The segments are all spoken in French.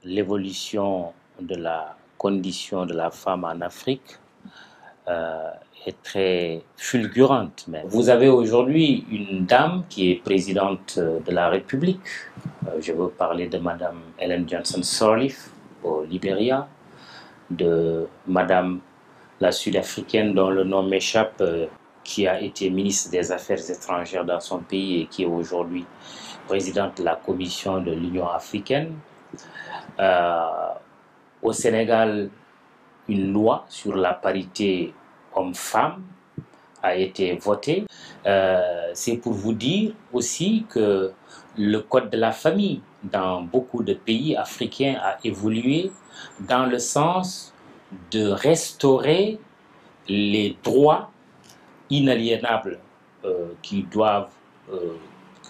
l'évolution de la condition de la femme en Afrique est très fulgurante. Même. Vous avez aujourd'hui une dame qui est présidente de la République. Je veux parler de Madame Ellen Johnson Sirleaf au Libéria, de Madame la Sud-Africaine dont le nom m'échappe, qui a été ministre des Affaires étrangères dans son pays et qui est aujourd'hui présidente de la Commission de l'Union africaine. Au Sénégal, une loi sur la parité homme-femme a été votée. C'est pour vous dire aussi que le code de la famille dans beaucoup de pays africains a évolué dans le sens de restaurer les droits inaliénables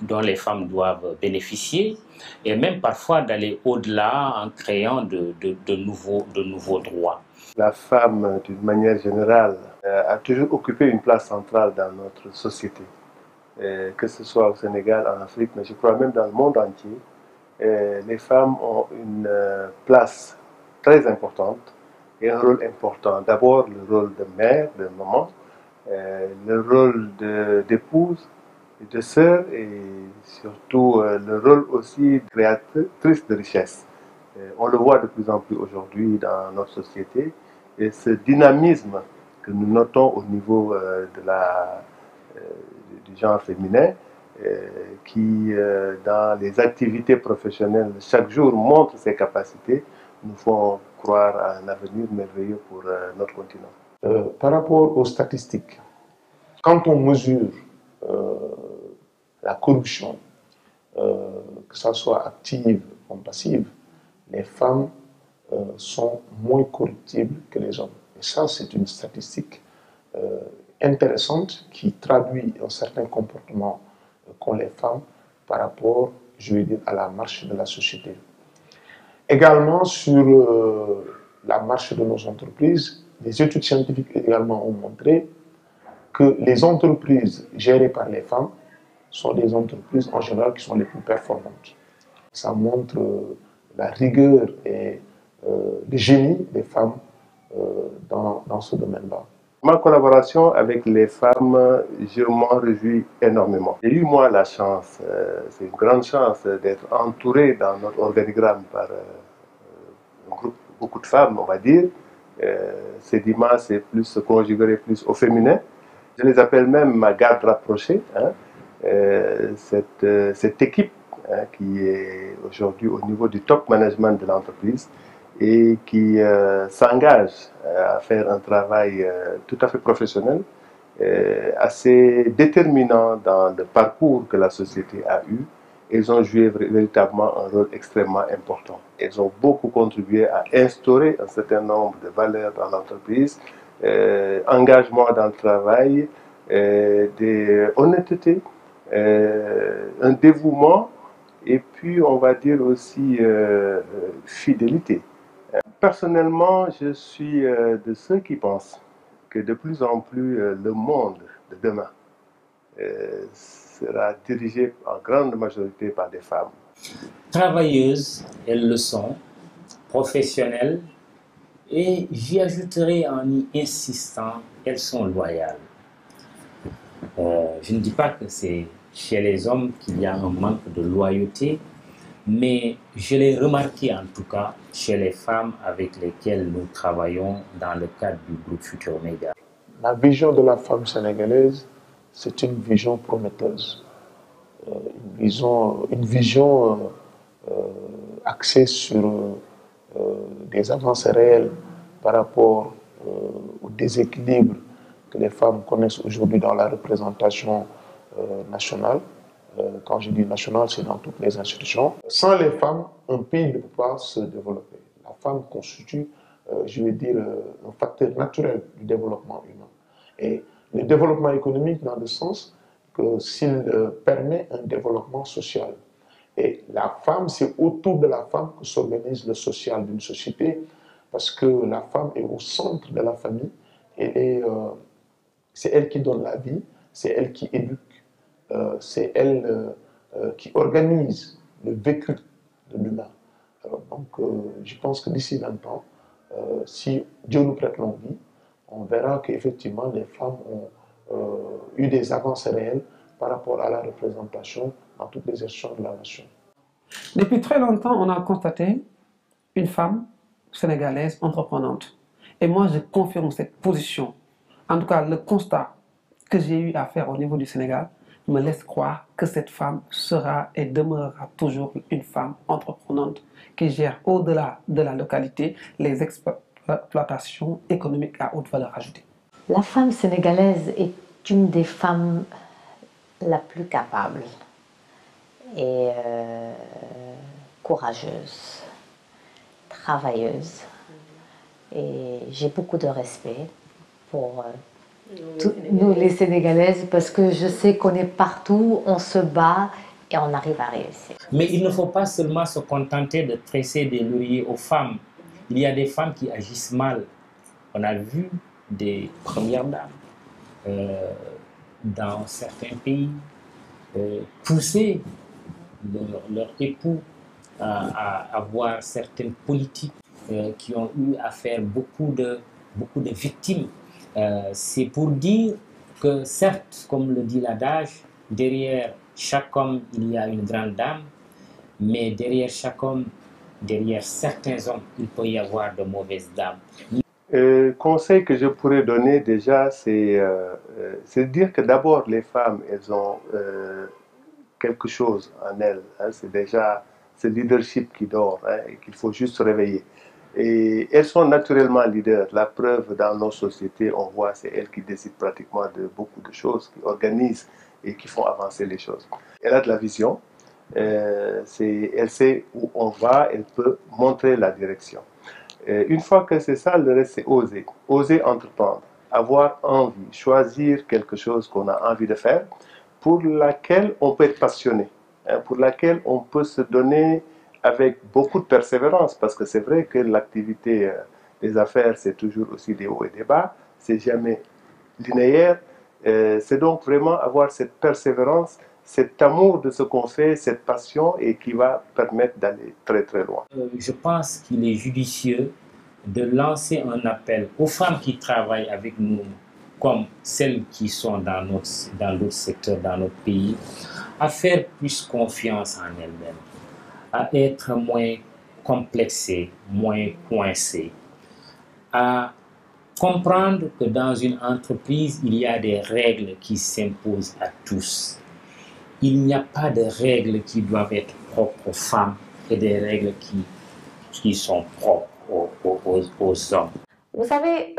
dont les femmes doivent bénéficier, et même parfois d'aller au-delà en créant de nouveaux droits. La femme, d'une manière générale, a toujours occupé une place centrale dans notre société, que ce soit au Sénégal, en Afrique, mais je crois même dans le monde entier. Les femmes ont une place très importante et un rôle important. D'abord, le rôle de mère, de maman, le rôle d'épouse, de sœur et surtout le rôle aussi créatrice de richesse. On le voit de plus en plus aujourd'hui dans notre société et ce dynamisme que nous notons au niveau du genre féminin qui dans les activités professionnelles chaque jour montre ses capacités nous font croire à un avenir merveilleux pour notre continent. Par rapport aux statistiques, quand on mesure la corruption, que ce soit active ou passive, les femmes sont moins corruptibles que les hommes. Et ça, c'est une statistique intéressante qui traduit un certain comportement qu'ont les femmes par rapport, je vais dire, à la marche de la société. Également, sur la marche de nos entreprises, les études scientifiques également ont montré que les entreprises gérées par les femmes sont des entreprises en général qui sont les plus performantes. Ça montre la rigueur et le génie des femmes dans ce domaine-là. Ma collaboration avec les femmes, je m'en réjouis énormément. J'ai eu moi la chance, c'est une grande chance d'être entouré dans notre organigramme par un groupe, beaucoup de femmes, on va dire. Sedima, c'est plus se conjuguer plus au féminin. Je les appelle même ma garde rapprochée. Hein. Cette équipe qui est aujourd'hui au niveau du top management de l'entreprise et qui s'engage à faire un travail tout à fait professionnel, assez déterminant dans le parcours que la société a eu. Ils ont joué véritablement un rôle extrêmement important. Ils ont beaucoup contribué à instaurer un certain nombre de valeurs dans l'entreprise, engagement dans le travail, de honnêteté, un dévouement et puis on va dire aussi fidélité. Personnellement, je suis de ceux qui pensent que de plus en plus le monde de demain sera dirigé en grande majorité par des femmes. Travailleuses, elles le sont, professionnelles, et j'y ajouterai en y insistant, elles sont loyales. Je ne dis pas que c'est chez les hommes qu'il y a un manque de loyauté, mais je l'ai remarqué en tout cas chez les femmes avec lesquelles nous travaillons dans le cadre du groupe Futur Média. La vision de la femme sénégalaise, c'est une vision prometteuse, une vision axée sur des avancées réelles par rapport au déséquilibre que les femmes connaissent aujourd'hui dans la représentation nationale. Quand je dis nationale, c'est dans toutes les institutions. Sans les femmes, un pays ne peut pas se développer. La femme constitue, je vais dire, un facteur naturel du développement humain. Et le développement économique dans le sens que s'il permet un développement social. Et la femme, c'est autour de la femme que s'organise le social d'une société, parce que la femme est au centre de la famille, et c'est elle qui donne la vie, c'est elle qui éduque, c'est elle qui organise le vécu de l'humain. Donc, je pense que d'ici 20 ans, si Dieu nous prête longue vie, on verra qu'effectivement les femmes ont eu des avancées réelles par rapport à la représentation dans toutes les gestions de la nation. Depuis très longtemps, on a constaté une femme sénégalaise entreprenante. Et moi, je confirme cette position. En tout cas, le constat que j'ai eu à faire au niveau du Sénégal me laisse croire que cette femme sera et demeurera toujours une femme entreprenante qui gère au-delà de la localité les exploitations économiques à haute valeur ajoutée. La femme sénégalaise est une des femmes la plus capable et courageuse, travailleuse. Et j'ai beaucoup de respect pour nous les Sénégalaises parce que je sais qu'on est partout, on se bat et on arrive à réussir. Mais il ne faut pas seulement se contenter de tresser des lauriers aux femmes. Il y a des femmes qui agissent mal. On a vu des premières dames dans certains pays pousser leur époux à avoir certaines politiques qui ont eu à faire beaucoup de victimes. C'est pour dire que certes, comme le dit l'adage, derrière chaque homme, il y a une grande dame, mais derrière chaque homme, derrière certains hommes, il peut y avoir de mauvaises dames. Conseil que je pourrais donner déjà, c'est de dire que d'abord les femmes, elles ont quelque chose en elles. Hein, c'est déjà ce leadership qui dort et qu'il faut juste se réveiller. Et elles sont naturellement leaders. La preuve dans nos sociétés, on voit, c'est elles qui décident pratiquement de beaucoup de choses, qui organisent et qui font avancer les choses. Elle a de la vision, elle sait où on va, elle peut montrer la direction. Une fois que c'est ça, le reste c'est oser. Oser entreprendre, avoir envie, choisir quelque chose qu'on a envie de faire, pour laquelle on peut être passionné, hein, pour laquelle on peut se donner avec beaucoup de persévérance, parce que c'est vrai que l'activité des affaires, c'est toujours aussi des hauts et des bas, c'est jamais linéaire. C'est donc vraiment avoir cette persévérance, cet amour de ce qu'on fait, cette passion, et qui va permettre d'aller très très loin. Je pense qu'il est judicieux de lancer un appel aux femmes qui travaillent avec nous, comme celles qui sont dans d'autres secteurs, dans notre pays, à faire plus confiance en elles-mêmes, à être moins complexées, moins coincées, à comprendre que dans une entreprise, il y a des règles qui s'imposent à tous. Il n'y a pas de règles qui doivent être propres aux femmes et des règles qui sont propres aux hommes. Vous savez,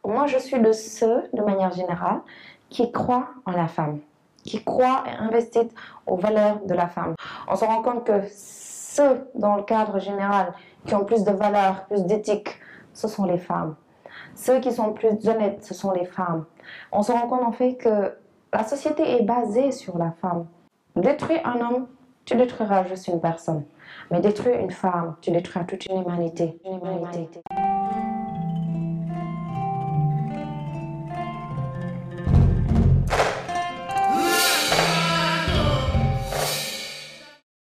moi je suis de ceux, de manière générale, qui croient en la femme, qui croient et investissent aux valeurs de la femme. On se rend compte que ceux, dans le cadre général, qui ont plus de valeurs, plus d'éthique, ce sont les femmes. Ceux qui sont plus honnêtes, ce sont les femmes. On se rend compte en fait que la société est basée sur la femme. Détruire un homme, tu détruiras juste une personne. Mais détruire une femme, tu détruiras toute une humanité.